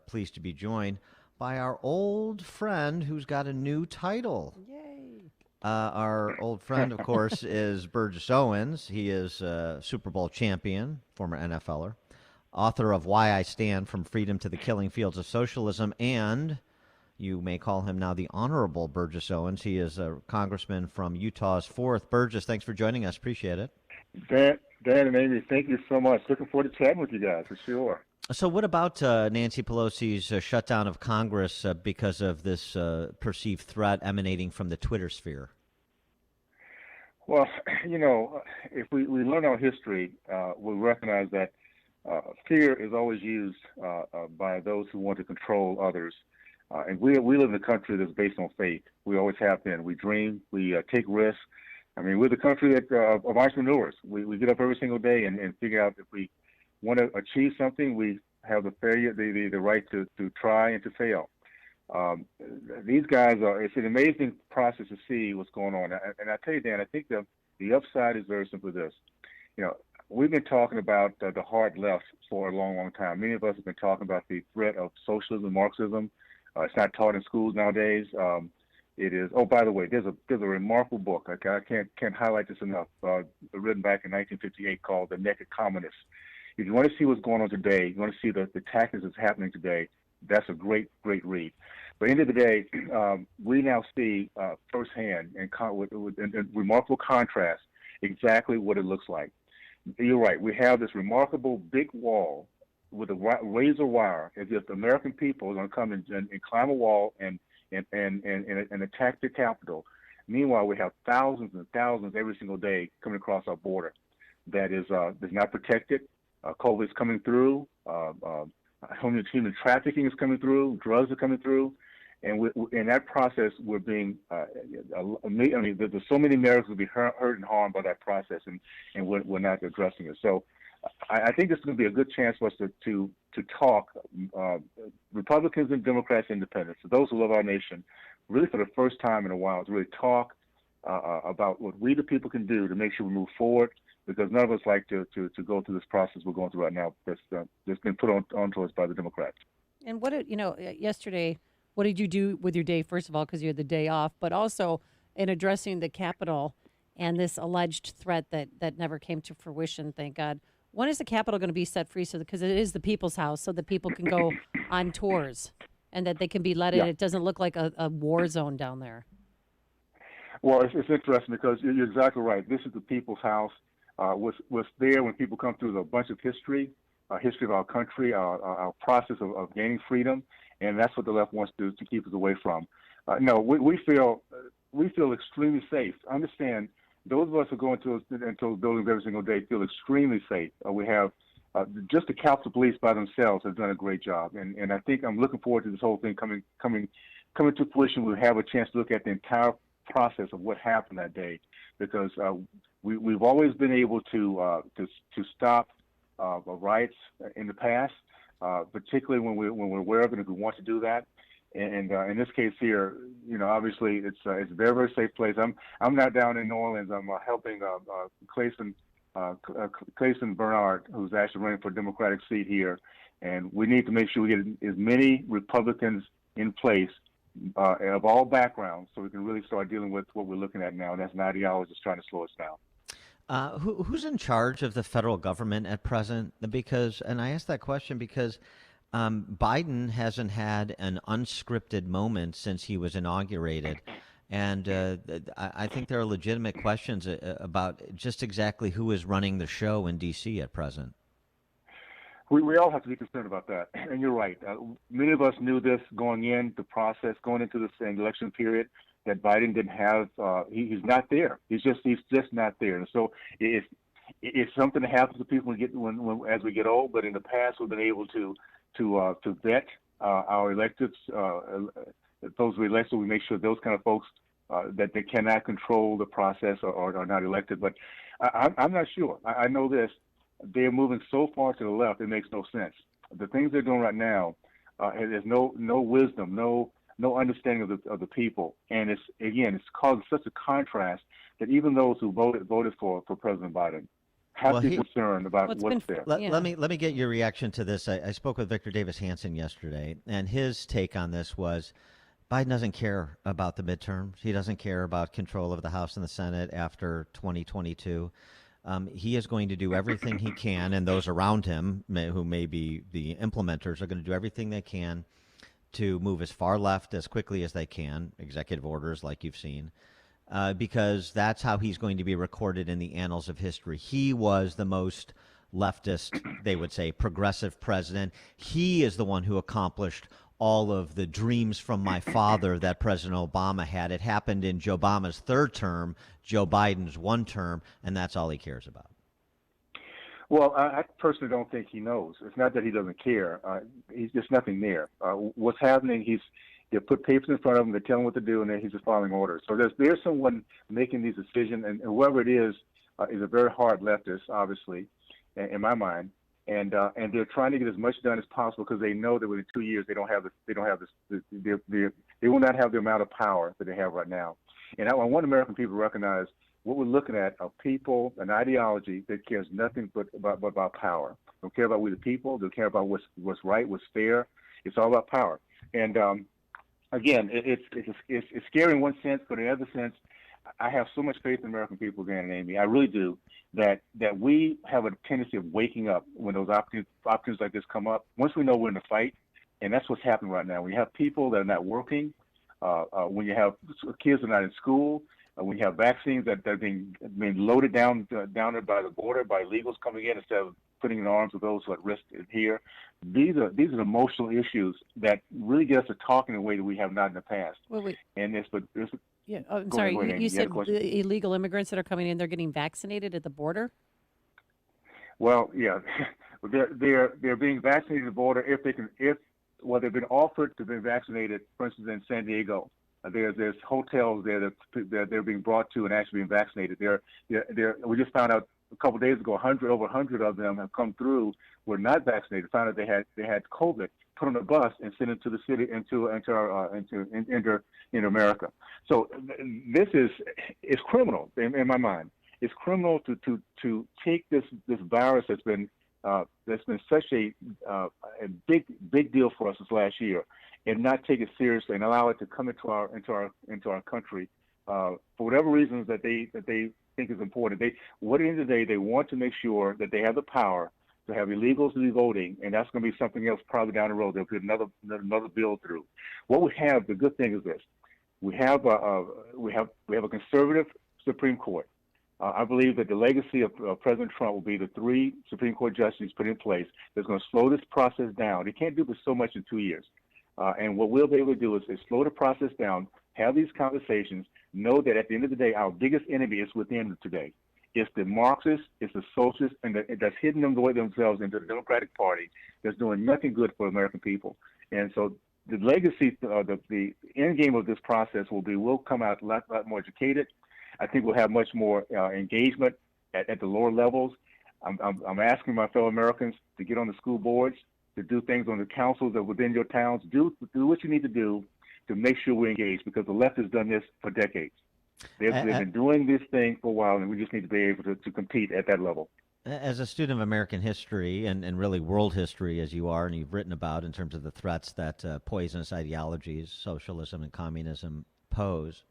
pleased to be joined by our old friend who's got a new title. Yay. Our old friend, of course, is Burgess Owens. He is a Super Bowl champion, former NFLer, author of Why I Stand From Freedom to the Killing Fields of Socialism, and you may call him now the Honorable Burgess Owens. He is a congressman from Utah's 4th. Burgess, thanks for joining us. Appreciate it. Dan and Amy, thank you so much. Looking forward to chatting with you guys for sure. So, what about Nancy Pelosi's shutdown of Congress because of this perceived threat emanating from the Twitter sphere? Well, if we learn our history, we recognize that fear is always used by those who want to control others. And we live in a country that's based on faith. We always have been. We dream. We take risks. I mean, we're the country of entrepreneurs. We get up every single day and figure out if we want to achieve something, we have the right to try and to fail. These guys it's an amazing process to see what's going on. And I tell you, Dan, I think the upside is very simply this. We've been talking about the hard left for a long, long time. Many of us have been talking about the threat of socialism, Marxism. It's not taught in schools nowadays. It is. Oh, by the way, there's a remarkable book. I can't highlight this enough. Written back in 1958 called "The Naked Communist." If you want to see what's going on today, you want to see the tactics that's happening today. That's a great read. But at the end of the day, we now see firsthand and with remarkable contrast exactly what it looks like. You're right. We have this remarkable big wall with a razor wire, as if the American people are going to come and climb a wall and attack the Capitol. Meanwhile, we have thousands and thousands every single day coming across our border that is not protected. COVID is coming through. Human trafficking is coming through. Drugs are coming through. And in that process, we're being, there's so many Americans will be hurt and harmed by that process, and we're not addressing it. So I think this is going to be a good chance for us to talk, Republicans and Democrats, independents, so those who love our nation, really for the first time in a while, to really talk about what we the people can do to make sure we move forward, because none of us like to go through this process we're going through right now that's been put onto us by the Democrats. And yesterday, what did you do with your day, first of all, because you had the day off, but also in addressing the Capitol and this alleged threat that never came to fruition, thank God. When is the Capitol going to be set free? Because it is the people's house, so that people can go on tours and that they can be let in. It doesn't look like a war zone down there. Well, it's interesting because you're exactly right. This is the people's house. Was there when people come through a bunch of history of our country, our process of gaining freedom, and that's what the left wants to keep us away from. No, we feel extremely safe. Understand, those of us who go into those buildings every single day feel extremely safe. We have just the Capitol Police by themselves have done a great job, and I think I'm looking forward to this whole thing coming to fruition. We'll have a chance to look at the entire process of what happened that day, because we've always been able to stop riots in the past, particularly when we're aware of it, if we want to do that. And in this case here, obviously it's a very, very safe place. I'm not down in New Orleans. I'm helping Clayson Bernard, who's actually running for a Democratic seat here, and we need to make sure we get as many Republicans in place of all backgrounds, so we can really start dealing with what we're looking at now, and that's an ideology that's trying to slow us down. Who's in charge of the federal government at present? And I ask that question because Biden hasn't had an unscripted moment since he was inaugurated. And I think there are legitimate questions about just exactly who is running the show in D.C. at present. We all have to be concerned about that. And you're right. Many of us knew this going into this election period, that Biden didn't have, he's not there. He's just not there. And so it's something that happens to people as we get old, but in the past we've been able to vet our electeds, those we elect, so we make sure those kind of folks that they cannot control the process or are not elected. But I'm not sure. I know this. They're moving so far to the left, it makes no sense. The things they're doing right now, there's no wisdom, no understanding of the people, and it's caused such a contrast that even those who voted for President Biden have Well, to be concerned about Well, it's what's been, there. let, yeah. let me get your reaction to this. I spoke with Victor Davis Hanson yesterday, and his take on this was Biden doesn't care about the midterms. He doesn't care about control of the House and the Senate after 2022. He is going to do everything he can, and those around him, who may be the implementers, are going to do everything they can to move as far left as quickly as they can, executive orders like you've seen, because that's how he's going to be recorded in the annals of history. He was the most leftist, they would say, progressive president. He is the one who accomplished all of the dreams from my father that President Obama had. It happened in Joe Obama's third term, Joe Biden's one term, and that's all he cares about. Well, I personally don't think he knows. It's not that he doesn't care. He's just nothing there. What's happening? They put papers in front of him. They tell him what to do, and then he's just following orders. So there's someone making these decisions, and whoever it is a very hard leftist, obviously, in my mind. And they're trying to get as much done as possible because they know that within 2 years they will not have the amount of power that they have right now. And I want American people to recognize what we're looking at are people, an ideology that cares nothing but about power. Don't care about we the people. Don't care about what's right, what's fair. It's all about power. And again, it's scary in one sense, but in another sense, I have so much faith in American people, Dan and Amy. I really do. That we have a tendency of waking up when those opportunities like this come up. Once we know we're in the fight, and that's what's happening right now. When you have people that are not working, when you have kids that are not in school, when you have vaccines that are being loaded down there by the border by illegals coming in instead of putting in the arms of those who are at risk here. These are emotional issues that really get us to talk in a way that we have not in the past. Wait. And Yeah, I'm go sorry. ahead, Amy. You You had a said question? the illegal immigrants that are coming in, they're getting vaccinated at the border? Well, yeah, they're being vaccinated at the border if they've been offered to be vaccinated. For instance, in San Diego, there's hotels there that they're being brought to and actually being vaccinated. We just found out a couple of days ago, over 100 of them have come through, were not vaccinated, found out they had COVID, put on a bus and sent into the city into America. So this is criminal in my mind. It's criminal to take this virus that's been such a big deal for us this last year and not take it seriously and allow it to come into our country for whatever reasons that they think is important. At the end of the day, they want to make sure that they have the power to have illegals to be voting, and that's going to be something else probably down the road. They'll put another bill through. What we have, the good thing is this: we have a conservative Supreme Court. I believe that the legacy of President Trump will be the 3 Supreme Court justices put in place that's going to slow this process down. They can't do this so much in 2 years. And what we'll be able to do is slow the process down, have these conversations, know that at the end of the day, our biggest enemy is within today. It's the Marxists, it's the socialists, and that's hidden them away themselves into the Democratic Party that's doing nothing good for American people. And so the legacy, the end game of this process will be we'll come out a lot more educated. I think we'll have much more engagement at the lower levels. I'm asking my fellow Americans to get on the school boards, to do things on the councils that within your towns. Do what you need to do to make sure we're engaged, because the left has done this for decades. They've been doing this thing for a while, and we just need to be able to compete at that level. As a student of American history and really world history, as you are, and you've written about in terms of the threats that poisonous ideologies, socialism and communism, pose,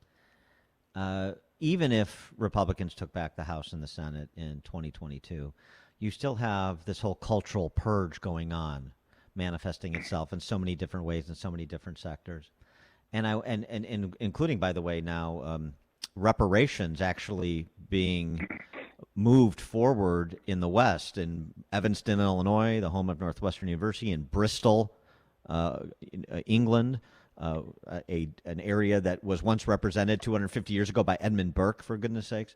even if Republicans took back the House and the Senate in 2022, you still have this whole cultural purge going on, manifesting itself in so many different ways in so many different sectors. And including, by the way, now reparations actually being moved forward in the West, in Evanston, Illinois, the home of Northwestern University, in Bristol, England, an area that was once represented 250 years ago by Edmund Burke, for goodness sakes.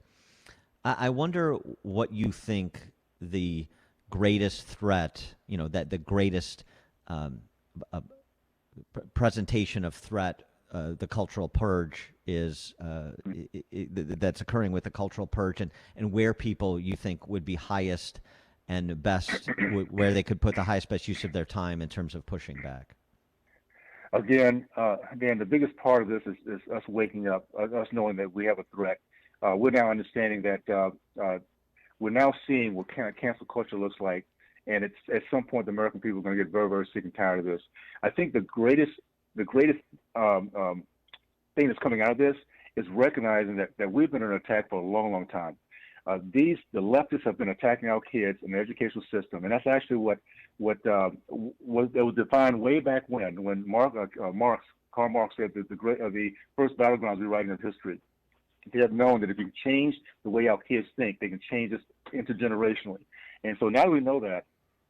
I wonder what you think the greatest threat, that the greatest presentation of threat, the cultural purge is that's occurring with the cultural purge, and where people you think would be highest and best, where they could put the highest best use of their time in terms of pushing back. Again, Dan, the biggest part of this is us waking up, us knowing that we have a threat. We're now understanding that we're now seeing what kind of cancel culture looks like, and it's at some point the American people are going to get very, very sick and tired of this. I think the greatest thing that's coming out of this is recognizing that we've been under attack for a long, long time. The leftists have been attacking our kids in the educational system, and that's actually what was defined way back when Karl Marx said that the first battlegrounds rewriting of history. They have known that if you change the way our kids think, they can change this intergenerationally. And so now that we know that,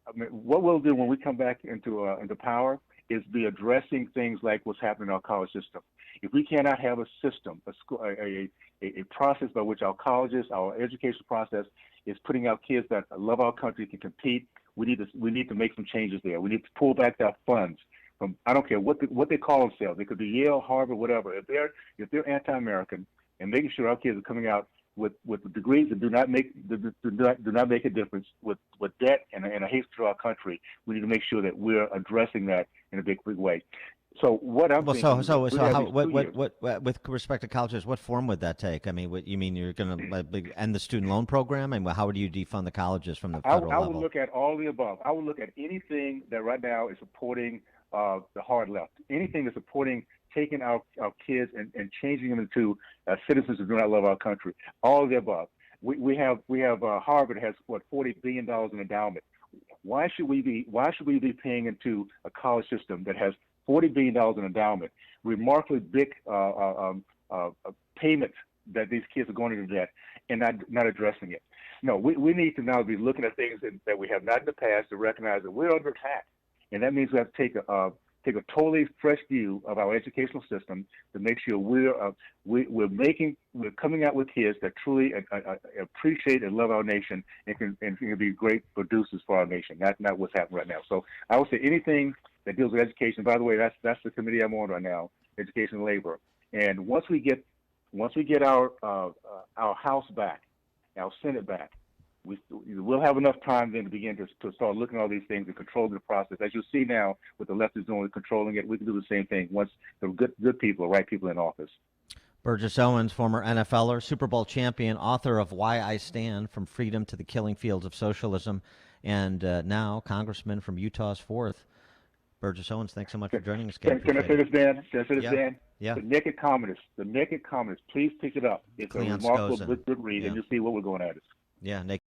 I mean, what we'll do when we come back into power is be addressing things like what's happening in our college system. If we cannot have a system, a process by which our colleges, our education process is putting out kids that love our country, can compete, we need to make some changes there. We need to pull back our funds from, I don't care what they call themselves. They could be Yale, Harvard, whatever. If they're anti-American and making sure our kids are coming out with degrees that do not make a difference, with debt and a hate to our country, we need to make sure that we're addressing that in a big way. So what I'm thinking. With respect to colleges, what form would that take? I mean, you mean you're going to end the student loan program, and how would you defund the colleges from the federal level? I would look at all the above. I would look at anything that right now is supporting the hard left, anything that's supporting taking our kids and changing them into citizens who do not love our country. All of the above. We have Harvard has $40 billion in endowment. Why should we be paying into a college system that has $40 billion in endowment, remarkably big payments that these kids are going into debt, and not addressing it? No, we need to now be looking at things that we have not in the past to recognize that we're under attack, and that means we have to take a totally fresh view of our educational system to make sure we're coming out with kids that truly appreciate and love our nation and can be great producers for our nation. That's not what's happening right now. So I would say anything that deals with education. By the way, that's the committee I'm on right now, Education and Labor. And once we get our House back, our Senate back, we'll have enough time then to begin to start looking at all these things and controlling the process. As you'll see now, what the left is doing, controlling it, we can do the same thing once the good people, right people in office. Burgess Owens, former NFLer, Super Bowl champion, author of Why I Stand, From Freedom to the Killing Fields of Socialism, and now Congressman from Utah's 4th. Burgess Owens, thanks so much for joining us. Can I say this, Dan? Dan? Yeah. The Naked Communists, please pick it up. It's a remarkable good read, and you'll see what we're going at. Yeah, Naked